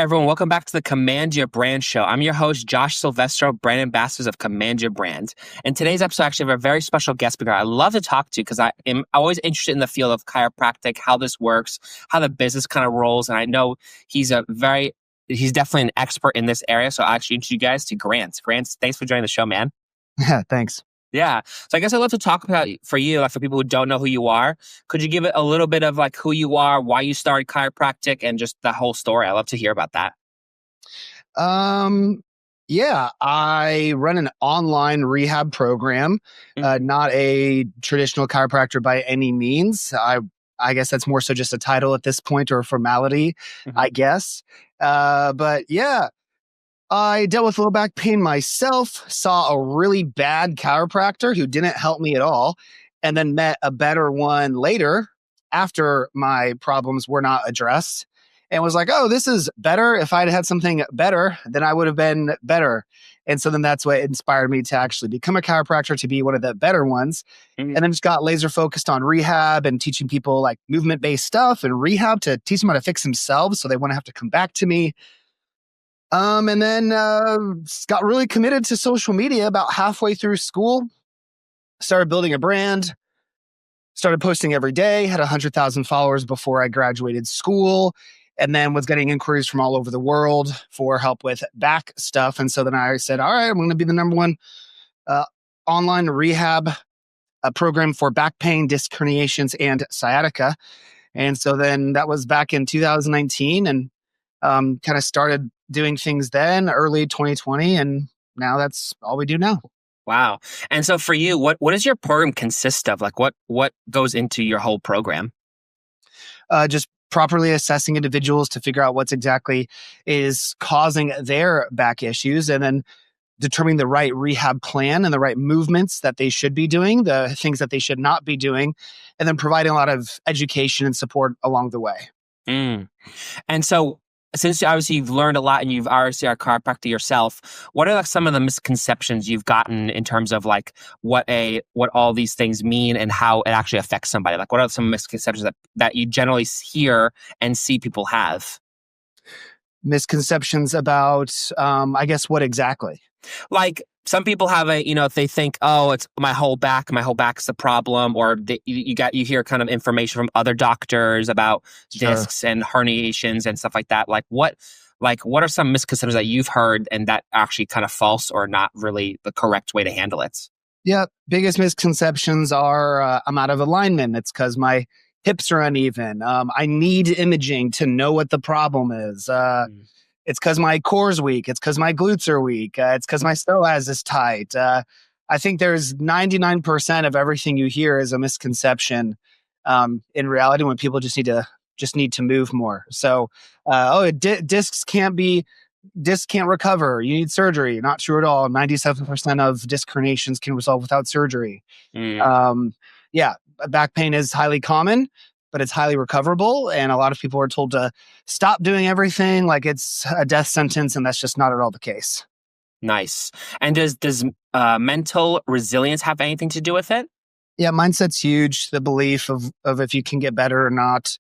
everyone. Welcome back to the Command Your Brand Show. I'm your host, Josh Silvestro, brand ambassadors of Command Your Brand. And today's episode, actually, I have a very special guest speaker I love to talk to because I am always interested in the field of chiropractic, how this works, how the business kind of rolls. And I know he's definitely an expert in this area. So I'll actually introduce you guys to Grant. Grant, thanks for joining the show, man. Yeah, thanks. Yeah. So I guess I'd love to talk about for you, like for people who don't know who you are. Could you give it a little bit of like who you are, why you started chiropractic, and just the whole story? I'd love to hear about that. Yeah, I run an online rehab program, not a traditional chiropractor by any means. I guess that's more so just a title at this point or a formality, I guess. But yeah, I dealt with low back pain myself, saw a really bad chiropractor who didn't help me at all, and then met a better one later after my problems were not addressed and was like, oh, this is better. If I'd had something better, then I would have been better. And so then that's what inspired me to actually become a chiropractor, to be one of the better ones. And then just got laser focused on rehab and teaching people like movement-based stuff and rehab to teach them how to fix themselves so they wouldn't have to come back to me. And then got really committed to social media about halfway through school, started building a brand, started posting every day, had 100,000 followers before I graduated school, and then was getting inquiries from all over the world for help with back stuff. And so then I said, all right, I'm going to be the number one online rehab program for back pain, disc herniations, and sciatica. And so then that was back in 2019 and kind of started doing things then, early 2020, and now that's all we do now. Wow. And so for you, what does your program consist of? Like what goes into your whole program? Just properly assessing individuals to figure out what's exactly is causing their back issues, and then determining the right rehab plan and the right movements that they should be doing, the things that they should not be doing, and then providing a lot of education and support along the way. And so since obviously you've learned a lot and you've obviously are a chiropractor yourself, what are like some of the misconceptions you've gotten in terms of like what all these things mean and how it actually affects somebody? Like what are some misconceptions that you generally hear and see people have? Misconceptions about, I guess, what exactly? Like some people have they think, oh, it's my whole back's the problem, or you hear kind of information from other doctors about discs and herniations and stuff like that. Like what are some misconceptions that you've heard and that actually kind of false or not really the correct way to handle it? Yeah, biggest misconceptions are I'm out of alignment. It's because my hips are uneven. I need imaging to know what the problem is. It's because my core's weak. It's because my glutes are weak. It's because my psoas is tight. I think there's 99% of everything you hear is a misconception. In reality, when people just need to move more. So, discs can't recover. You need surgery. Not true at all. 97% of disc herniations can resolve without surgery. Yeah, back pain is highly common, but it's highly recoverable. And a lot of people are told to stop doing everything like it's a death sentence. And that's just not at all the case. Nice. And does mental resilience have anything to do with it? Yeah, mindset's huge. The belief of if you can get better or not,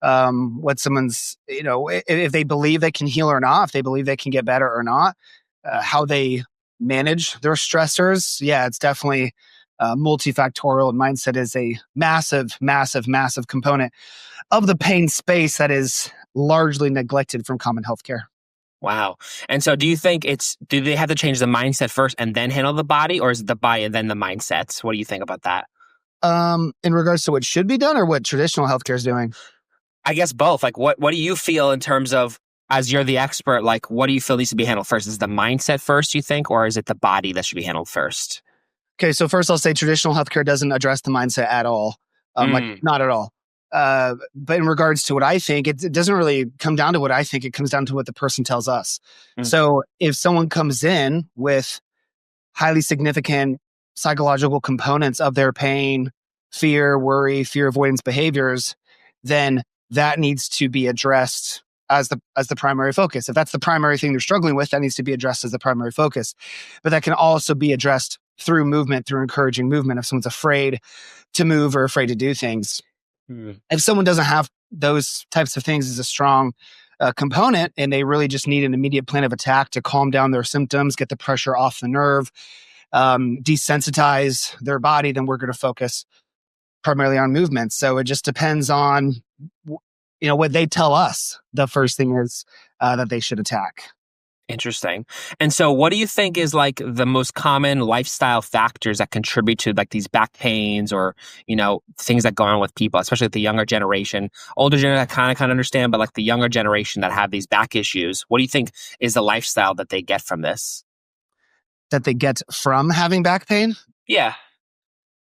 what someone's, if they believe they can heal or not, if they believe they can get better or not, how they manage their stressors. Yeah, it's definitely multifactorial, and mindset is a massive, massive, massive component of the pain space that is largely neglected from common healthcare. Wow. And so do you think do they have to change the mindset first and then handle the body, or is it the body and then the mindsets? What do you think about that? In regards to what should be done or what traditional healthcare is doing? I guess both. Like what do you feel in terms of, as you're the expert, like what do you feel needs to be handled first? Is the mindset first, you think, or is it the body that should be handled first? Okay, so first I'll say traditional healthcare doesn't address the mindset at all. Like not at all. But in regards to what I think, it doesn't really come down to what I think. It comes down to what the person tells us. So if someone comes in with highly significant psychological components of their pain, fear, worry, fear avoidance behaviors, then that needs to be addressed as the primary focus. If that's the primary thing they're struggling with, that needs to be addressed as the primary focus. But that can also be addressed through movement, through encouraging movement. If someone's afraid to move or afraid to do things, if someone doesn't have those types of things as a strong component, and they really just need an immediate plan of attack to calm down their symptoms, get the pressure off the nerve, desensitize their body, then we're going to focus primarily on movement. So it just depends on, what they tell us. The first thing is that they should attack. Interesting. And so what do you think is like the most common lifestyle factors that contribute to like these back pains or, things that go on with people, especially the younger generation? Older generation, I kind of understand, but like the younger generation that have these back issues, what do you think is the lifestyle that they get from this? That they get from having back pain? Yeah.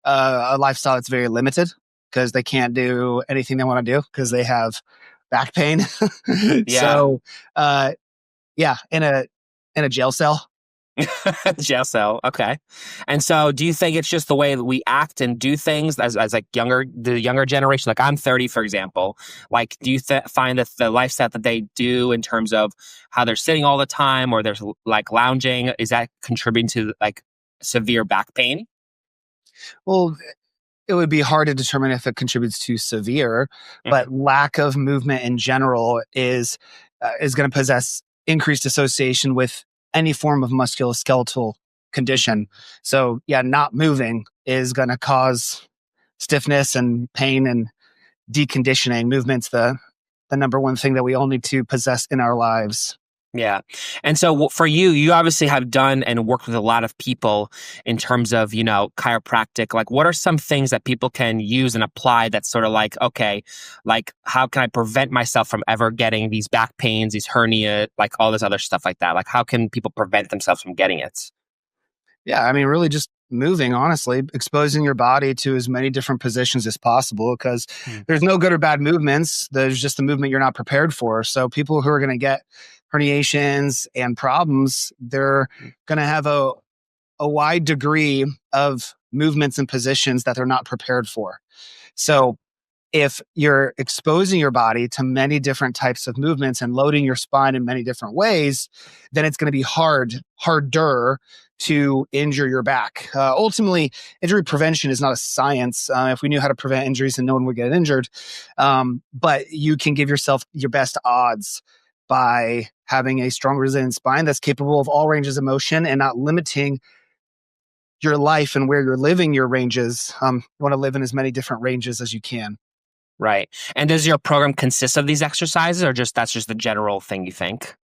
A lifestyle that's very limited because they can't do anything they want to do because they have back pain. Yeah. So, yeah, in a jail cell. Jail cell. Okay. And so do you think it's just the way that we act and do things as like the younger generation? Like I'm 30, for example. Like, do you find that the lifestyle that they do in terms of how they're sitting all the time or they're like lounging, is that contributing to like severe back pain? Well, it would be hard to determine if it contributes to severe, but Mhm. lack of movement in general is going to possess increased association with any form of musculoskeletal condition. So, yeah, not moving is going to cause stiffness and pain and deconditioning. Movement's the number one thing that we all need to possess in our lives. Yeah. And so for you, you obviously have done and worked with a lot of people in terms of, chiropractic. Like, what are some things that people can use and apply that's sort of like, okay, like, how can I prevent myself from ever getting these back pains, these hernia, like all this other stuff like that? Like, how can people prevent themselves from getting it? Yeah, I mean, really just moving, honestly, exposing your body to as many different positions as possible because Mm. there's no good or bad movements. There's just the movement you're not prepared for. So people who are going to get herniations and problems, they're going to have a wide degree of movements and positions that they're not prepared for. So if you're exposing your body to many different types of movements and loading your spine in many different ways, then it's going to be harder to injure your back. Ultimately, injury prevention is not a science. If we knew how to prevent injuries, then no one would get injured. But you can give yourself your best odds by having a strong, resilient spine that's capable of all ranges of motion and not limiting your life and where you're living your ranges. You want to live in as many different ranges as you can. Right. And does your program consist of these exercises or that's just the general thing you think?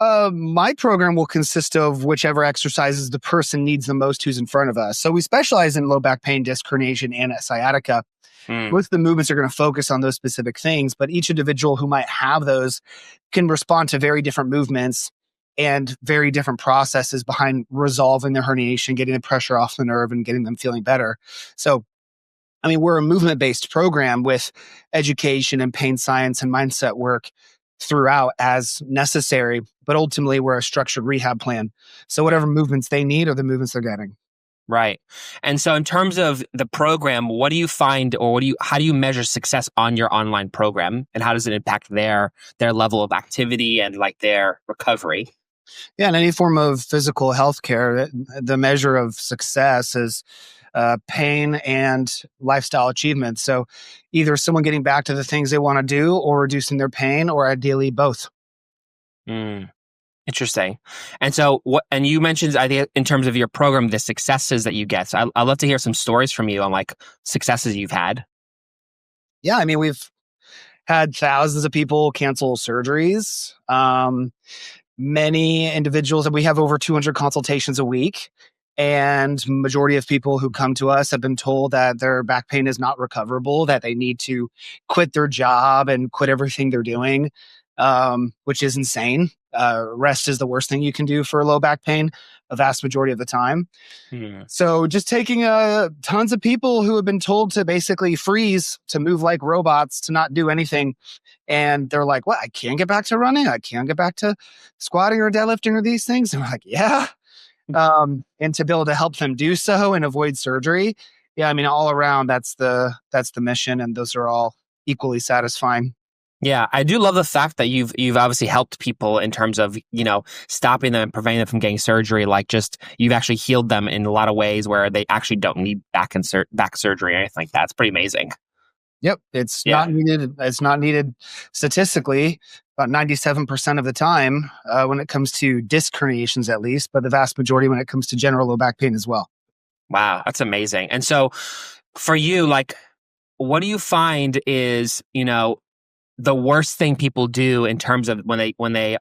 My program will consist of whichever exercises the person needs the most who's in front of us. So we specialize in low back pain, disc herniation, and sciatica. Mm. Most of the movements are going to focus on those specific things, but each individual who might have those can respond to very different movements and very different processes behind resolving their herniation, getting the pressure off the nerve, and getting them feeling better. So I mean, we're a movement based program with education and pain science and mindset work throughout as necessary, but ultimately we're a structured rehab plan. So whatever movements they need are the movements they're getting. Right. And so in terms of the program, what do you find or how do you measure success on your online program and how does it impact their level of activity and like their recovery? Yeah, in any form of physical health care, the measure of success is pain and lifestyle achievement. So either someone getting back to the things they want to do or reducing their pain, or ideally both. Mm, interesting. And so and you mentioned, I think in terms of your program, the successes that you get. So I'd love to hear some stories from you on like successes you've had. Yeah, I mean, we've had thousands of people cancel surgeries. Many individuals, and we have over 200 consultations a week. And majority of people who come to us have been told that their back pain is not recoverable, that they need to quit their job and quit everything they're doing, which is insane. Rest is the worst thing you can do for low back pain a vast majority of the time. Hmm. So just taking tons of people who have been told to basically freeze, to move like robots, to not do anything. And they're like, what? I can't get back to running. I can't get back to squatting or deadlifting or these things. And we're like, yeah. And to be able to help them do so and avoid surgery. Yeah. I mean, all around, that's the mission. And those are all equally satisfying. Yeah, I do love the fact that you've obviously helped people in terms of, stopping them and preventing them from getting surgery. Like just you've actually healed them in a lot of ways where they actually don't need back surgery or anything like that. It's pretty amazing. Yep. It's Yeah. not needed. It's not needed statistically about 97% of the time when it comes to disc herniations, at least, but the vast majority when it comes to general low back pain as well. Wow, that's amazing. And so for you, like, what do you find is, the worst thing people do in terms of when they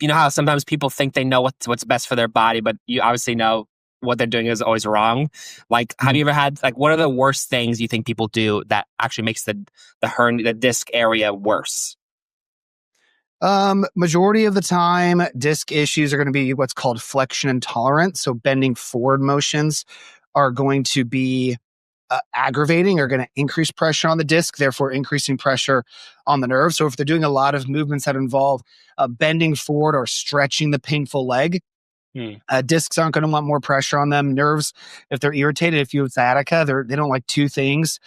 how sometimes people think they know what's best for their body, but you obviously know what they're doing is always wrong. Like, have you ever had, like, what are the worst things you think people do that actually makes the disc area worse? Majority of the time, disc issues are going to be what's called flexion intolerant. So bending forward motions are going to be aggravating, are going to increase pressure on the disc, therefore increasing pressure on the nerve. So if they're doing a lot of movements that involve bending forward or stretching the painful leg, Hmm. discs aren't going to want more pressure on them. Nerves, if they're irritated, if you have sciatica, they don't like two things,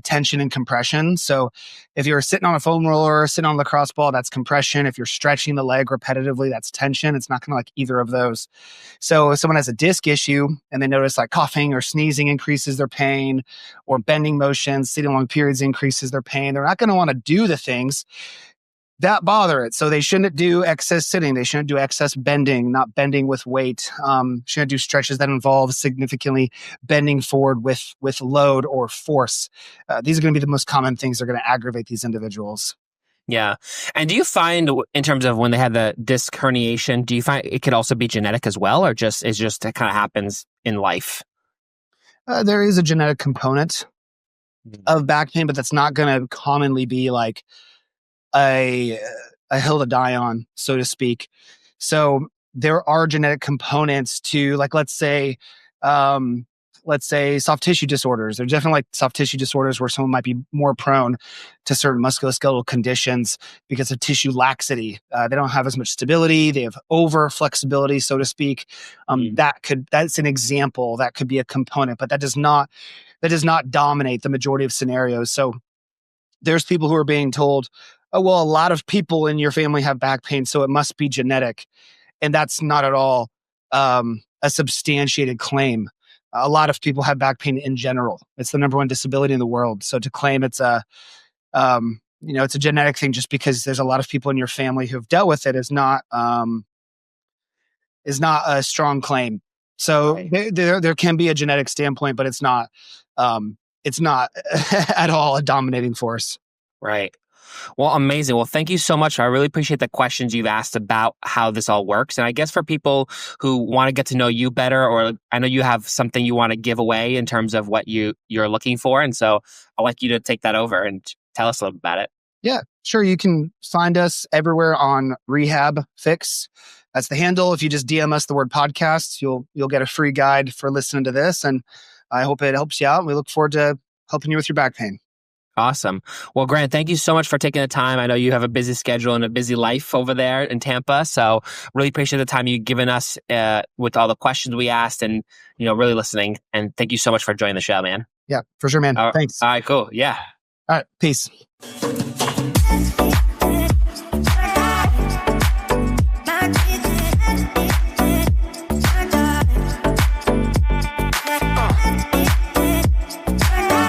tension and compression. So if you're sitting on a foam roller, sitting on a lacrosse ball, that's compression. If you're stretching the leg repetitively, that's tension. It's not going to like either of those. So if someone has a disc issue and they notice like coughing or sneezing increases their pain, or bending motions, sitting long periods increases their pain, they're not going to want to do the things that bother it. So they shouldn't do excess sitting. They shouldn't do excess bending, not bending with weight. Shouldn't do stretches that involve significantly bending forward with load or force. These are going to be the most common things that are going to aggravate these individuals. Yeah. And do you find, in terms of when they had the disc herniation, do you find it could also be genetic as well, or it kind of happens in life? There is a genetic component of back pain, but that's not going to commonly be like a hill to die on, so to speak. So there are genetic components to, like, let's say soft tissue disorders. There's definitely like soft tissue disorders where someone might be more prone to certain musculoskeletal conditions because of tissue laxity. They don't have as much stability. They have over flexibility, so to speak. That's an example. That could be a component, but that does not dominate the majority of scenarios. So there's people who are being told, oh, well, a lot of people in your family have back pain, so it must be genetic. And that's not at all a substantiated claim. A lot of people have back pain in general. It's the number one disability in the world. So to claim it's it's a genetic thing just because there's a lot of people in your family who've dealt with it is not a strong claim. So Right. there can be a genetic standpoint, but it's not at all a dominating force. Right. Well, amazing. Well, thank you so much. I really appreciate the questions you've asked about how this all works. And I guess for people who want to get to know you better, or I know you have something you want to give away in terms of what you're looking for. And so I'd like you to take that over and tell us a little about it. Yeah, sure. You can find us everywhere on Rehab Fix. That's the handle. If you just DM us the word podcast, you'll get a free guide for listening to this. And I hope it helps you out. We look forward to helping you with your back pain. Awesome. Well, Grant, thank you so much for taking the time. I know you have a busy schedule and a busy life over there in Tampa. So really appreciate the time you've given us with all the questions we asked and, really listening. And thank you so much for joining the show, man. Yeah, for sure, man. Thanks. All right, cool. Yeah. All right. Peace.